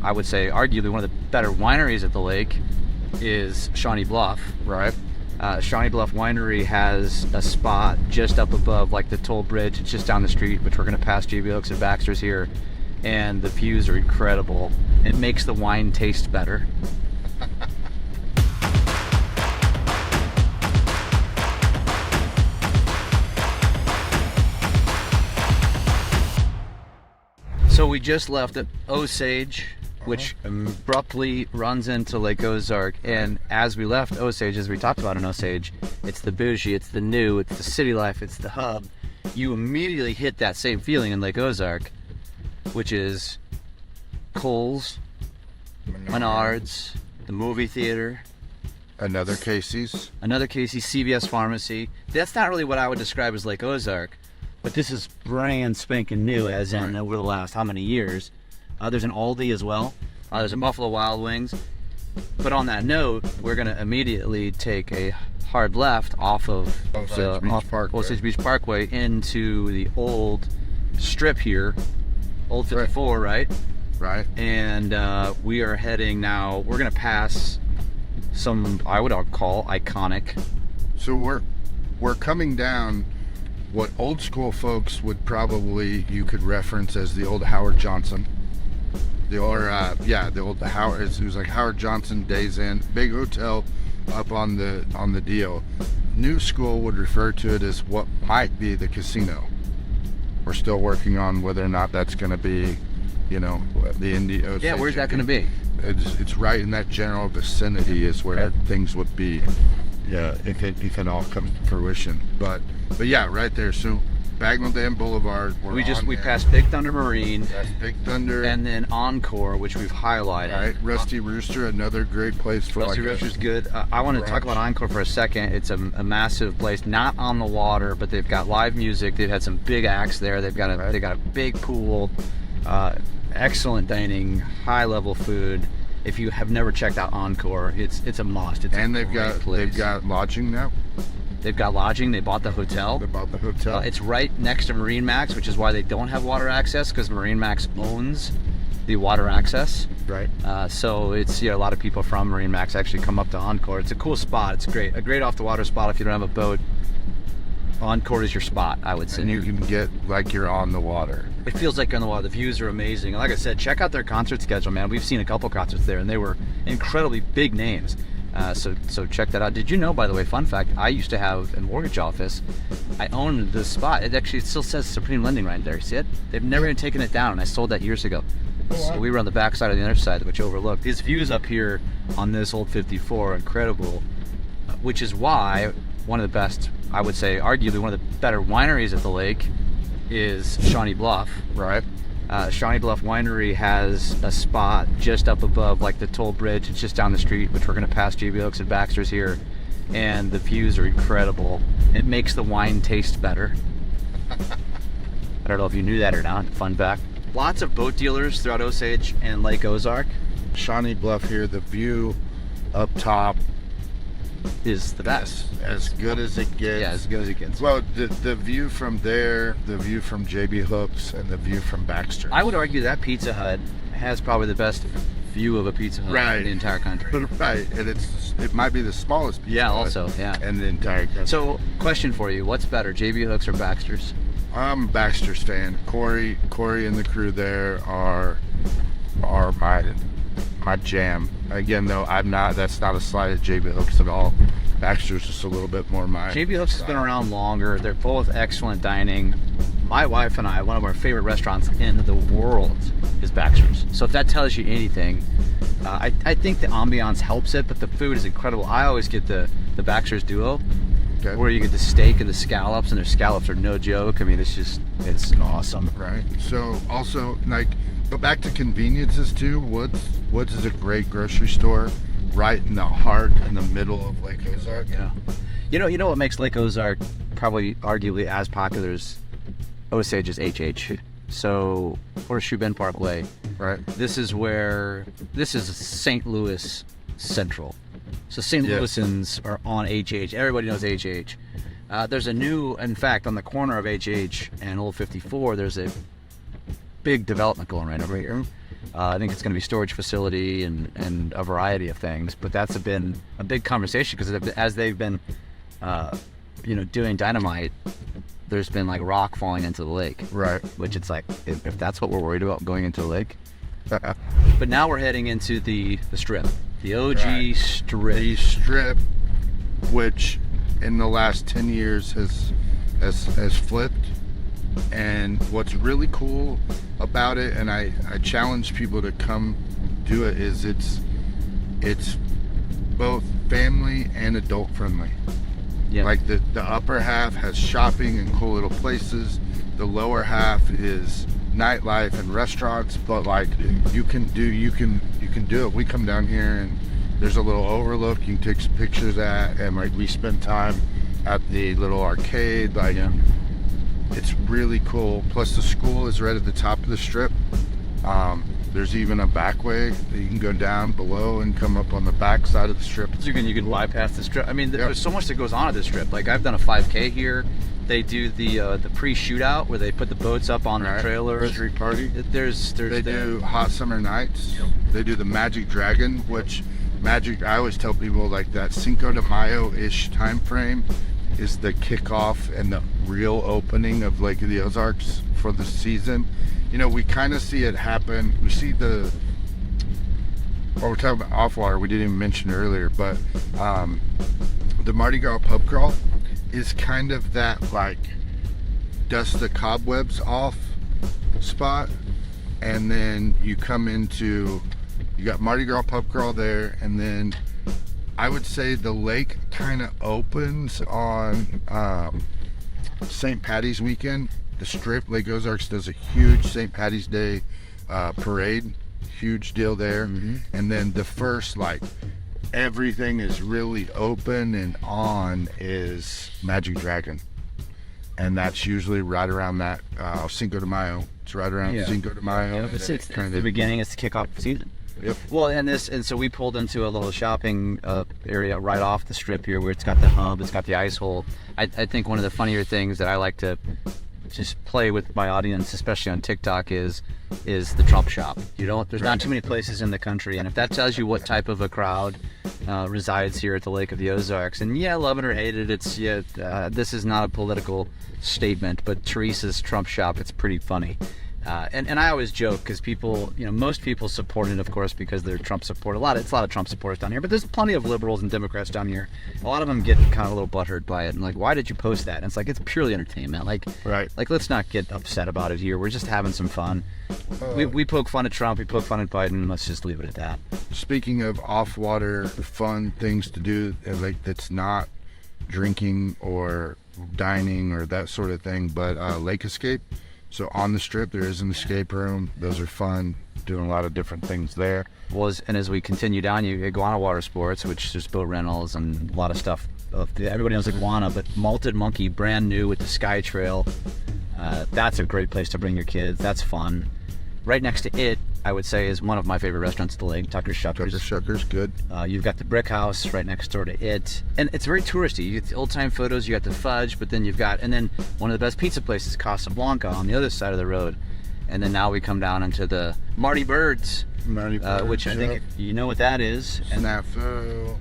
I would say, arguably one of the better wineries at the lake is Shawnee Bluff. Right. Shawnee Bluff Winery has a spot just up above, like the toll bridge. It's just down the street, which we're going to pass JB Hooks and Baxters here, and the views are incredible. It makes the wine taste better. So we just left at Osage, which abruptly runs into Lake Ozark, and as we left Osage, as we talked about in Osage, it's the bougie, it's the new, it's the city life, it's the hub. You immediately hit that same feeling in Lake Ozark, which is Kohl's, Menards, the movie theater, Another Casey's, CVS Pharmacy. That's not really what I would describe as Lake Ozark, but this is brand spanking new, as in over the last how many years. There's an Aldi as well. There's a Buffalo Wild Wings. But on that note, we're going to immediately take a hard left off of Osage Beach Parkway into the old strip here, Old 54, right? Right. And we are heading now. We're going to pass some, I would call iconic. So we're coming down what old school folks would probably, you could reference as the old Howard Johnson. The old Howard. It was like Howard Johnson Days Inn, big hotel up on the deal. New school would refer to it as what might be the casino. We're still working on whether or not that's going to be, the Indy. Yeah, where's that going to be? It's right in that general vicinity is where things would be. Yeah, if it all comes to fruition. But yeah, right there. So Bagnell Dam Boulevard. We passed Big Thunder Marine. That's Big Thunder. And then Encore, which we've highlighted. Right. Rusty Rooster, another great place for Rusty Rooster's good. I want to talk about Encore for a second. It's a massive place, not on the water, but they've got live music. They've had some big acts there. They got a big pool, excellent dining, high level food. If you have never checked out Encore, it's a must. They've got lodging now. They've got lodging. They bought the hotel. It's right next to Marine Max, which is why they don't have water access, because Marine Max owns the water access. Right. So it's a lot of people from Marine Max actually come up to Encore. It's a cool spot. It's a great off the water spot if you don't have a boat. Encore is your spot, I would say. And you can get like you're on the water. It feels like you're on the water. The views are amazing. Like I said, check out their concert schedule, man. We've seen a couple concerts there, and they were incredibly big names. So check that out. Did you know, by the way, fun fact, I used to have a mortgage office. I owned this spot. It still says Supreme Lending right there. See it? They've never even taken it down, and I sold that years ago. Oh, wow. So we were on the back side of the other side, which overlooked. These views up here on this old 54 are incredible, which is why one of the best, I would say, arguably one of the better wineries at the lake is Shawnee Bluff. Right. Shawnee Bluff Winery has a spot just up above, like the toll bridge. It's just down the street, which we're going to pass JB Hooks and Baxters here, and the views are incredible. It makes the wine taste better. I don't know if you knew that or not. Fun fact. Lots of boat dealers throughout Osage and Lake Ozark. Shawnee Bluff here, the view up top is the best. As good as it gets. Yeah, as good as it gets. Well, the view from there, the view from JB Hooks, and the view from Baxter. I would argue that Pizza Hut has probably the best view of a Pizza Hut in the entire country. Right, and it might be the smallest Pizza Hut also, in the entire country. So, question for you, what's better, JB Hooks or Baxter's? I'm a Baxter's fan. Corey and the crew there are my jam. Again, though, that's not a slight at JB Hooks at all. Baxter's just a little bit more my JB Hooks has been around longer. They're both excellent dining. My wife and I, one of our favorite restaurants in the world is Baxter's. So if that tells you anything, I think the ambiance helps it, but the food is incredible. I always get the Baxter's Duo, where you get the steak and the scallops, and their scallops are no joke. I mean, it's awesome. Right. So also, go back to conveniences too. Woods is a great grocery store right in the heart, in the middle of Lake Ozark. Yeah. You know what makes Lake Ozark probably arguably as popular as Osage is HH. So Horseshoe Bend Parkway. Right. This is St. Louis Central. So St. Louisans are on HH. Everybody knows HH. There's in fact, on the corner of HH and Old 54, there's a big development going right over here. I think it's going to be storage facility and a variety of things. But that's been a big conversation because as they've been, doing dynamite, there's been like rock falling into the lake. Right. Which it's like, if that's what we're worried about going into the lake. But now we're heading into the strip, the OG strip. The strip, which in the last 10 years has flipped. And what's really cool about it, and I challenge people to come do it, is it's both family and adult friendly. Yeah. Like the upper half has shopping and cool little places. The lower half is nightlife and restaurants, but like you can do it. We come down here and there's a little overlook you can take some pictures at, and like we spend time at the little arcade. Like it's really cool. Plus the school is right at the top of the strip. There's even a back way that you can go down below and come up on the back side of the strip. So you can bypass the strip. I mean, there's so much that goes on at this strip. Like I've done a 5K here. They do the pre-shootout where they put the boats up on the trailers. Street party. There's do hot summer nights. Yep. They do the Magic Dragon, which I always tell people like that Cinco de Mayo-ish time frame is the kickoff and the real opening of Lake of the Ozarks for the season. We kind of see it happen. We see we're talking about off-water, we didn't even mention earlier, but the Mardi Gras pub crawl is kind of that like dust the cobwebs off spot, and then you got Mardi Gras pub crawl there, and then I would say the lake kind of opens on St. Patty's weekend. The strip, Lake Ozarks, does a huge St. Patty's Day parade. Huge deal there. Mm-hmm. And then the first, like, everything is really open and on is Magic Dragon. And that's usually right around that Cinco de Mayo. It's right around Cinco de Mayo. Yeah, it's kind of the beginning. It's the kickoff season. Yep. Well, and so we pulled into a little shopping area right off the strip here, where it's got the hub, it's got the ice hole. I think one of the funnier things that I like to just play with my audience, especially on TikTok, is the Trump shop. There's not too many places in the country, and if that tells you what type of a crowd resides here at the Lake of the Ozarks, and love it or hate it, this is not a political statement, but Teresa's Trump shop, it's pretty funny. And I always joke because people, most people support it, of course, because they're Trump support. It's a lot of Trump supporters down here, but there's plenty of liberals and Democrats down here. A lot of them get kind of a little butthurt by it and like, why did you post that? And it's like, it's purely entertainment. Like, right. Like, let's not get upset about it here. We're just having some fun. We poke fun at Trump. We poke fun at Biden. Let's just leave it at that. Speaking of off-water fun things to do, like that's not drinking or dining or that sort of thing, but lake escape. So on the strip, there is an escape room. Those are fun, doing a lot of different things there. And as we continue down, you Iguana Water Sports, which there's boat rentals and a lot of stuff. Everybody knows Iguana, but Malted Monkey, brand new with the Sky Trail. That's a great place to bring your kids. That's fun. Right next to it, I would say, is one of my favorite restaurants at the lake, Tucker's Shuckers. Shuckers, good. You've got the Brick House right next door to it. And it's very touristy. You get the old-time photos, you got the fudge, but then and then one of the best pizza places, Casablanca, on the other side of the road. And then now we come down into the Marty Bird's, which I think you know what that is. Snafu.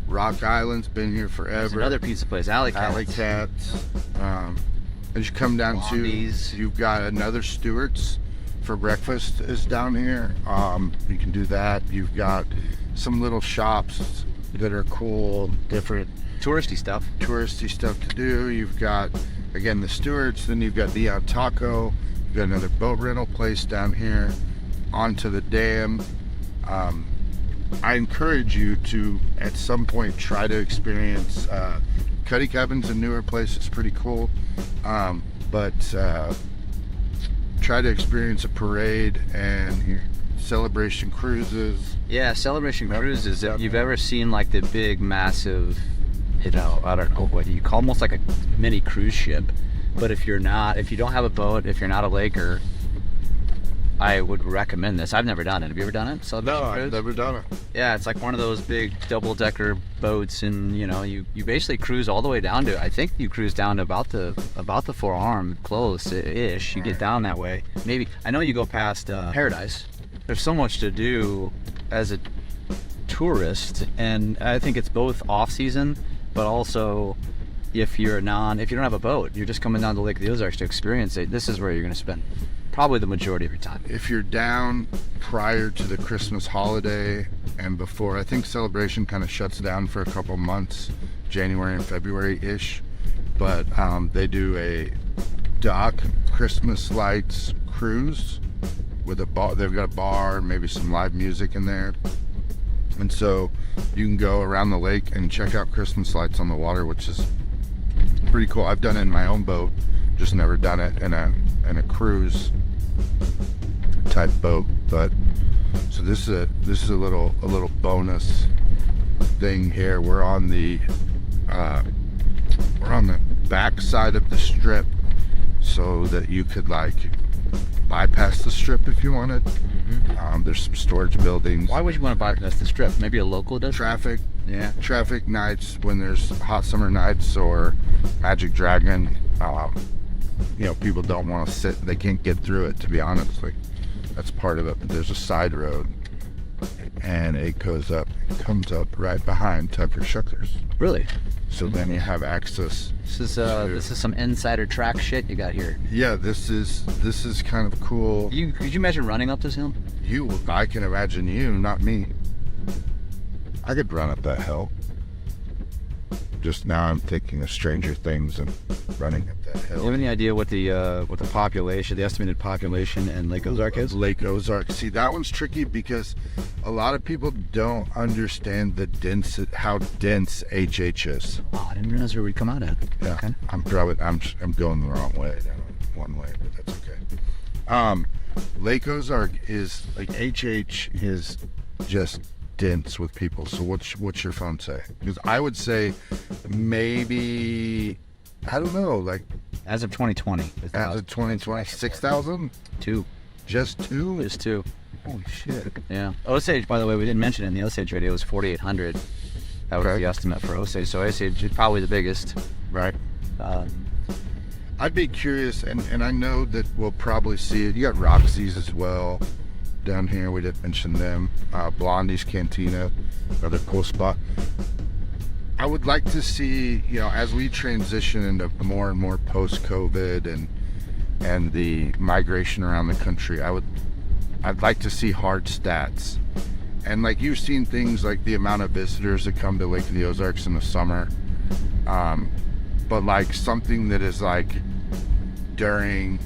Rock Island's been here forever. There's another pizza place, Alley Cats. As you come down Blondies. to, you've got another Stewart's for breakfast is down here. You can do that. You've got some little shops that are cool, different touristy stuff to do. You've got, again, the Stewart's, then you've got the Taco. You've got another boat rental place down here onto the dam. I encourage you to at some point try to experience Cuddy Cabin's a newer place. It's pretty cool, but try to experience a parade and Celebration cruises. Yeah, Celebration cruises. If you've ever seen like the big, massive, I don't know what you call, almost like a mini cruise ship. But if you don't have a boat, if you're not a Laker, I would recommend this. I've never done it. Have you ever done it? No, I've never done it. Yeah, it's like one of those big double-decker boats, and you basically cruise all the way down to. I think you cruise down to about the forearm, close-ish. You get down that way. Maybe I know you go past Paradise. there's so much to do as a tourist, and I think it's both off season, but also if you don't have a boat, you're just coming down to Lake of the Ozarks to experience it, this is where you're going to spend probably the majority of your time. If you're down prior to the Christmas holiday and before, I think Celebration kind of shuts down for a couple months, January and February-ish, but they do a dock Christmas lights cruise with a bar. They've got a bar, maybe some live music in there, and so you can go around the lake and check out Christmas lights on the water, which is pretty cool. I've done it in my own boat, just never done it in a cruise type boat. But so this is a little bonus thing here. We're on the back side of the strip, so that you could like bypass the strip if you wanted. There's some storage buildings. Why would you want to bypass the strip? Maybe a local does? Traffic. Yeah. Traffic nights, when there's hot summer nights or Magic Dragon, people don't want to sit. They can't get through it, to be honest. Like, that's part of it. But there's a side road, and it comes up right behind Tucker Shuckers. Really? So then you have access. This is some insider track shit you got here. Yeah, this is kind of cool. Could you imagine running up this hill? I can imagine you, not me. I could run up that hill. Just now I'm thinking of Stranger Things and running up that hill. Do you have any idea what the population, the estimated population in Lake Ozark is? Lake Ozark. See, that one's tricky because a lot of people don't understand how dense HH is. Oh, I didn't realize where we'd come out at. Yeah, Okay. I'm going the wrong way, down one way, but that's okay. Lake Ozark is like HH is just dense with people. So what's your phone say? Because I would say maybe, I don't know, like As of 2020. as of 2020, 6,000? Two. Just two? There's two. Holy shit. Yeah. Osage, by the way, we didn't mention it in the Osage radio, was 4,800. That was Okay. the estimate for Osage. So Osage is probably the biggest. Right. I'd be curious, and I know that we'll probably see it. You got Roxy's as well down here. We didn't mention them. Blondie's Cantina, another cool spot. I would like to see, as we transition into more and more post-COVID and the migration around the country, I'd like to see hard stats. And like you've seen things like the amount of visitors that come to Lake of the Ozarks in the summer. But like something that is like during,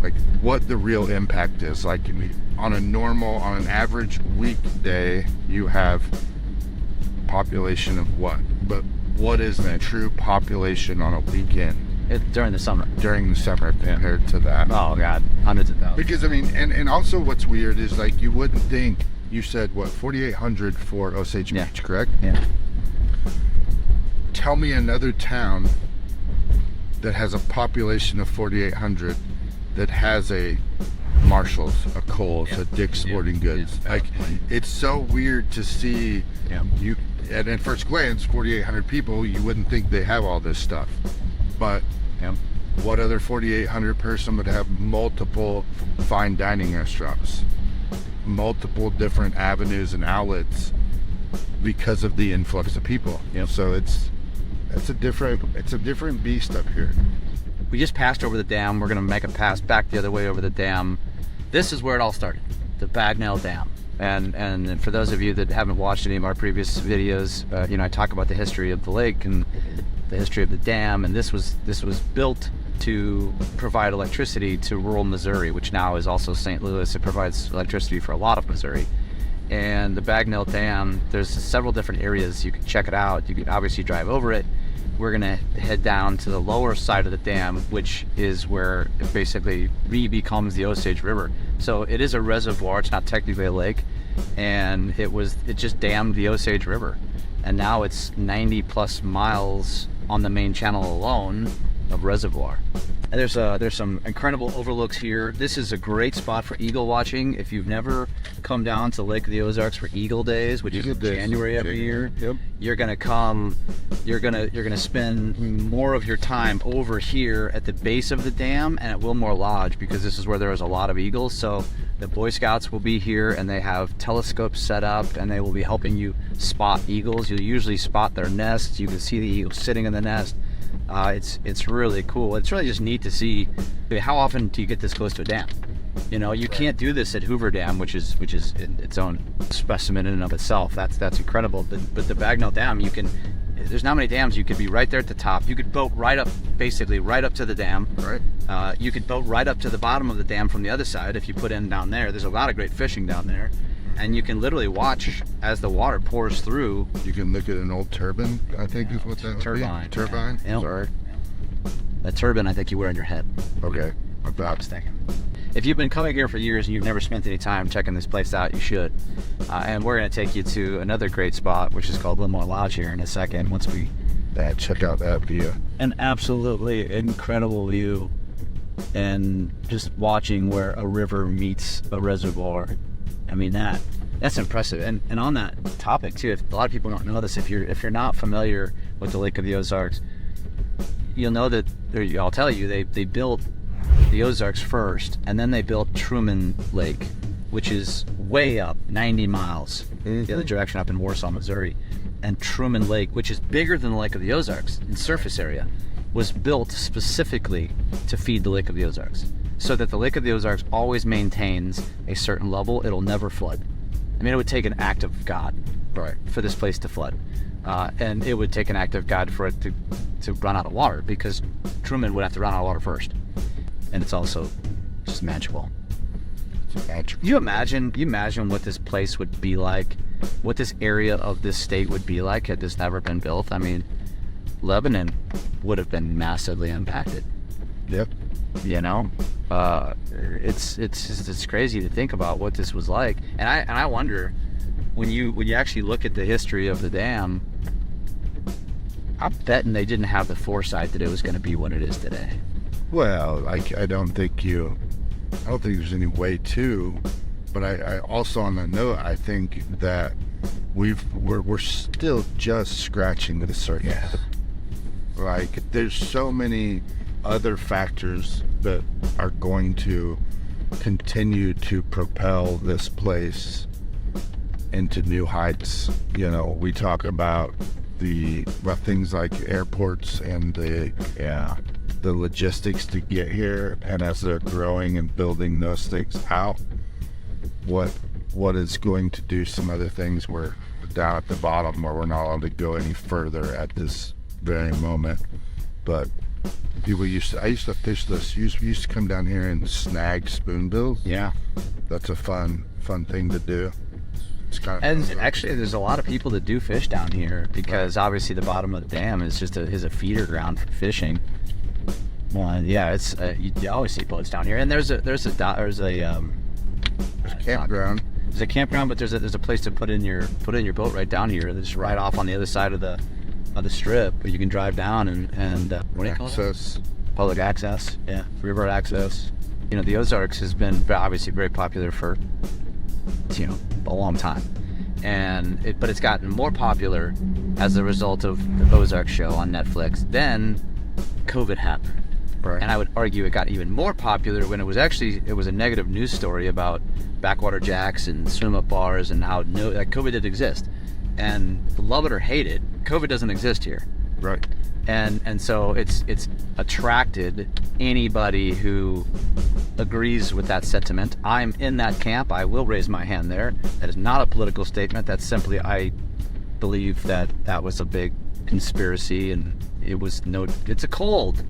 like what the real impact is. Like on an average weekday, you have population of what? But what is the true population on a weekend? During the summer. During the summer compared to that? Oh, God. Hundreds of thousands. Because, I mean, and also what's weird is like you wouldn't think, you said what, 4,800 for Osage Yeah. Beach, correct? Yeah. Tell me another town that has a population of 4,800 that has a Marshalls, a Kohl's, a Dick's Sporting Goods. Yeah. Like, it's so weird to see. Yeah. And at first glance, 4,800 people, you wouldn't think they have all this stuff. But Yeah. what other 4,800 person would have multiple fine dining restaurants, multiple different avenues and outlets because of the influx of people? Yep. So it's a different beast up here. We just passed over the dam. We're going to make a pass back the other way over the dam. This is where it all started, the Bagnell Dam. And for those of you that haven't watched any of our previous videos, I talk about the history of the lake and the history of the dam. And this was built to provide electricity to rural Missouri, which now is also St. Louis. It provides electricity for a lot of Missouri. And the Bagnell Dam, there's several different areas you can check it out. You can obviously drive over it. We're gonna head down to the lower side of the dam, which is where it basically becomes the Osage River. So it is a reservoir, it's not technically a lake, and it just dammed the Osage River. And now it's 90 plus miles on the main channel alone of reservoir. And there's some incredible overlooks here. This is a great spot for eagle watching. If you've never come down to Lake of the Ozarks for Eagle Days, which is in January every year, Yep. you're gonna spend more of your time over here at the base of the dam and at Wilmore Lodge, because this is where there is a lot of eagles. So The Boy Scouts will be here, and they have telescopes set up, and they will be helping you spot eagles. You'll usually spot their nests. You can see the eagle sitting in the nest. It's really cool. It's really just neat to see. I mean, how often do you get this close to a dam? You know, you can't do this at Hoover Dam, which is its own specimen in and of itself. That's incredible. But the Bagnell Dam, you can. There's not many dams. You could be right there at the top. You could boat right up, basically right up to the dam. Right. You could boat right up to the bottom of the dam from the other side if you put in down there. There's a lot of great fishing down there. And you can literally watch as the water pours through. You can look at an old turbine, I think is what that would Turbine. be. Turbine? Yeah. Sorry. A turban I think you wear on your head. Okay. I'm not mistaken. If you've been coming here for years and you've never spent any time checking this place out, you should. And we're going to take you to another great spot, which is called Wilmore Lodge here in a second. Once we check out that view. An absolutely incredible view, and just watching where a river meets a reservoir. I mean, that's impressive. And on that topic too, if a lot of people don't know this, if you're not familiar with the Lake of the Ozarks, you'll know that I'll tell you they built the Ozarks first, and then they built Truman Lake, which is way up 90 miles the other direction, up in Warsaw, Missouri. And Truman Lake, which is bigger than the Lake of the Ozarks in surface area, was built specifically to feed the Lake of the Ozarks, so that the Lake of the Ozarks always maintains a certain level. It'll never flood. I mean, it would take an act of God for this place to flood. And it would take an act of God for it to run out of water, because Truman would have to run out of water first. And it's also just magical. It's magical. You imagine what this place would be like, what this area of this state would be like had this never been built. I mean, Lebanon would have been massively impacted. Yep. You know, it's crazy to think about what this was like. And I wonder, when you actually look at the history of the dam, I'm betting they didn't have the foresight that it was going to be what it is today. Well, I don't think there's any way to, but I also, on that note, I think that we're still just scratching the surface. Yeah. Like, there's so many other factors that are going to continue to propel this place into new heights. You know, we talk about things like airports and the logistics to get here, and as they're growing and building those things out, what is going to do some other things where down at the bottom where we're not allowed to go any further at this very moment. But I used to fish this. We used to come down here and snag spoonbills. Yeah. That's a fun thing to do. It's kind of and actually, there's a lot of people that do fish down here, because obviously the bottom of the dam is just a feeder ground for fishing. Well, yeah, it's you always see boats down here, and there's a campground. There's a campground, but there's a place to put in your boat right down here. That's right off on the other side of the strip, where you can drive down and what do you call it? Public access. Yeah, river access. You know, the Ozarks has been obviously very popular for a long time, but it's gotten more popular as a result of the Ozark show on Netflix. Then COVID happened. Right. And I would argue it got even more popular when it was a negative news story about backwater jacks and swim-up bars, and how COVID didn't exist. And love it or hate it, COVID doesn't exist here. Right. And so it's attracted anybody who agrees with that sentiment. I'm in that camp. I will raise my hand there. That is not a political statement. That's simply, I believe that was a big conspiracy, and it's a cold.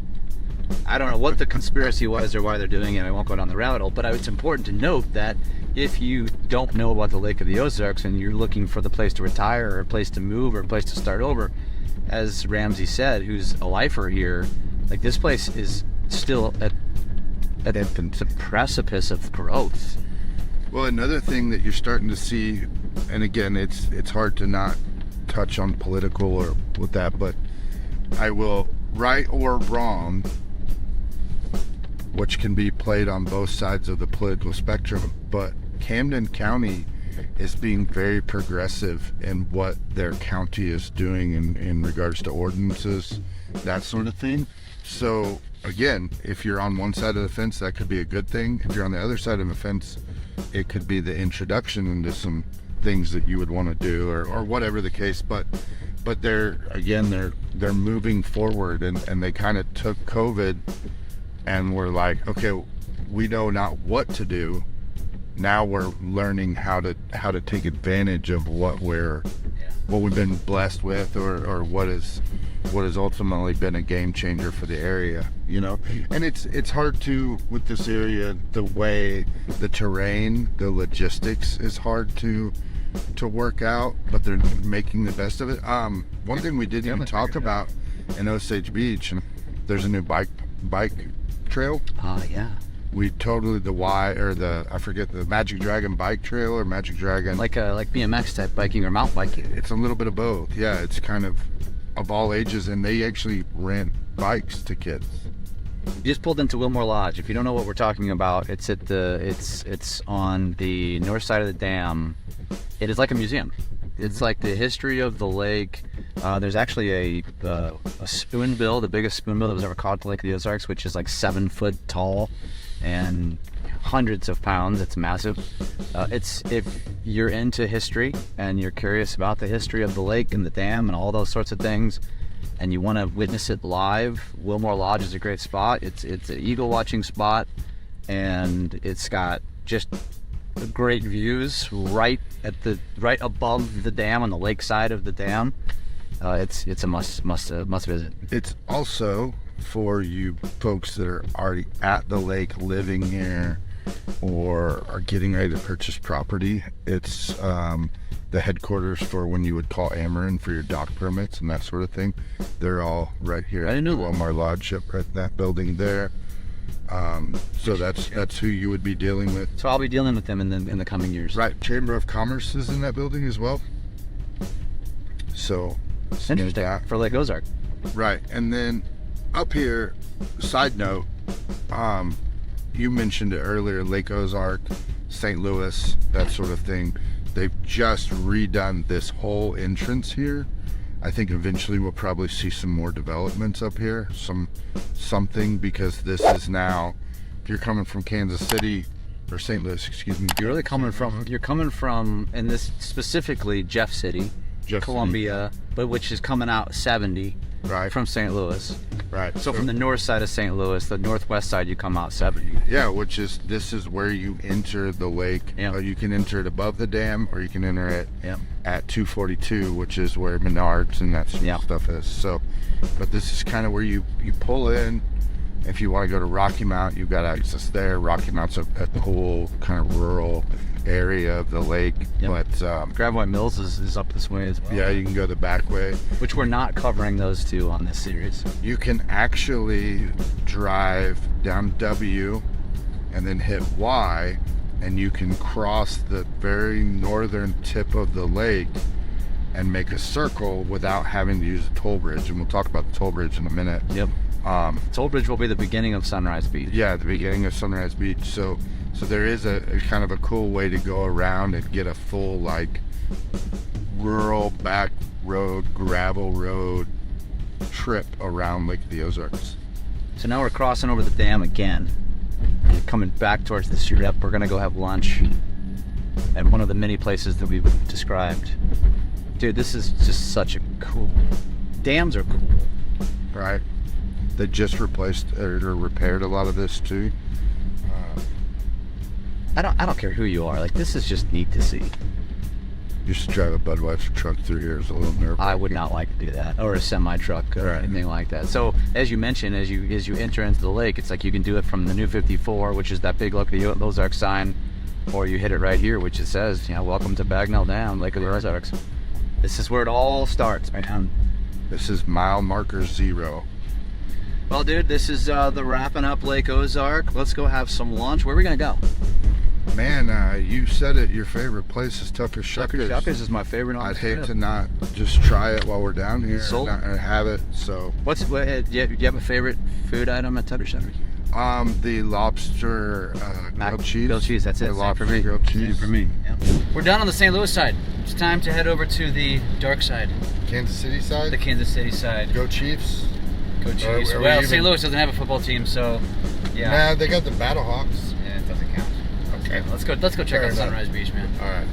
I don't know what the conspiracy was or why they're doing it. I won't go down the rabbit hole, but it's important to note that if you don't know about the Lake of the Ozarks and you're looking for the place to retire or a place to move or a place to start over, as Ramsey said, who's a lifer here, like, this place is still at the precipice of growth. Well, another thing that you're starting to see, and again, it's hard to not touch on political or with that, but I will, right or wrong, which can be played on both sides of the political spectrum, but Camden County is being very progressive in what their county is doing in regards to ordinances, that sort of thing. So again, if you're on one side of the fence, that could be a good thing. If you're on the other side of the fence, it could be the introduction into some things that you would want to do, or whatever the case. But they're moving forward, and they kind of took COVID and were like, okay, we know not what to do. Now we're learning how to take advantage of what we've been blessed with, or what has ultimately been a game changer for the area, you know. And it's hard to, with this area, the way the terrain, the logistics is hard to work out, but they're making the best of it. One thing we didn't even talk about in Osage Beach, there's a new bike trail. Yeah. We totally I forget, the Magic Dragon bike trail, or Magic Dragon, like BMX type biking or mountain biking. It's a little bit of both. Yeah, it's kind of all ages, and they actually rent bikes to kids. You just pulled into Wilmore Lodge. If you don't know what we're talking about, it's on the north side of the dam. It is like a museum. It's like the history of the lake. There's actually a spoonbill, the biggest spoonbill that was ever caught at the Lake of the Ozarks, which is like 7 foot tall and hundreds of pounds. It's massive. If you're into history and you're curious about the history of the lake and the dam and all those sorts of things, and you want to witness it live, Wilmore Lodge is a great spot. It's an eagle watching spot, and it's got just great views right above the dam, on the lake side of the dam. It's a must visit. It's also for you folks that are already at the lake, living here, or are getting ready to purchase property. It's the headquarters for when you would call Ameren for your dock permits and that sort of thing. They're all right here at the Wilmore Lodge, right in that building there. So that's who you would be dealing with. So I'll be dealing with them in the coming years. Right. Chamber of Commerce is in that building as well. So interesting for Lake Ozark. Right. And then up here, side note, you mentioned it earlier, Lake Ozark, St. Louis, that sort of thing. They've just redone this whole entrance here. I think eventually we'll probably see some more developments up here, something, because this is now, if you're coming from Kansas City, or St. Louis, excuse me. You're coming from, and this specifically Jeff City, Columbia, but which is coming out 70 right from St. Louis. Right. So from the north side of St. Louis, the northwest side, you come out 70. Yeah, this is where you enter the lake. Yeah. You can enter it above the dam, or you can enter it at 242, which is where Menards and that sort of stuff is. So, but this is kind of where you pull in. If you want to go to Rocky Mount, you've got access there. Rocky Mount's at the whole kind of rural area of the lake. Yep. But Gravois Mills is up this way as well. Yeah, you can go the back way. Which we're not covering those two on this series. You can actually drive down W and then hit Y, and you can cross the very northern tip of the lake and make a circle without having to use a toll bridge. And we'll talk about the toll bridge in a minute. Yep. Toll bridge will be the beginning of Sunrise Beach. Yeah, the beginning of Sunrise Beach. So there is a kind of a cool way to go around and get a full, like, rural back road, gravel road trip around Lake of the Ozarks. So now we're crossing over the dam again. We're coming back towards the strip. We're gonna go have lunch at one of the many places that we've described. Dude, this is just such a cool. Dams are cool. Right. They just replaced or repaired a lot of this too. I don't care who you are. Like, this is just neat to see. Used to drive a Budweiser truck through here. It's a little nerve-wracking. I would not like to do that, or a semi truck, or anything like that. So, as you mentioned, as you enter into the lake, it's like you can do it from the new 54, which is that big Lake of the Ozarks sign, or you hit it right here, which it says, "Welcome to Bagnell Dam, Lake of the Ozarks." This is where it all starts, right now. This is mile marker 0. Well, dude, this is the wrapping up Lake Ozark. Let's go have some lunch. Where are we gonna go? Man, you said it. Your favorite place is Tucker's Shuckers. Shuckers is my favorite. I'd hate to not just try it while we're down here and have it. So, do you have a favorite food item at Tucker's Shuckers? The lobster grilled cheese. Grilled cheese. That's it. The lobster grilled cheese for me. Yeah. We're done on the St. Louis side. It's time to head over to the dark side. Kansas City side. The Kansas City side. Go Chiefs. Go Chiefs. Well, St. Louis doesn't have a football team, so yeah. Nah, they got the Battlehawks. Yeah, it doesn't count. Okay, let's go check Fair out enough. Sunrise Beach, man. All right.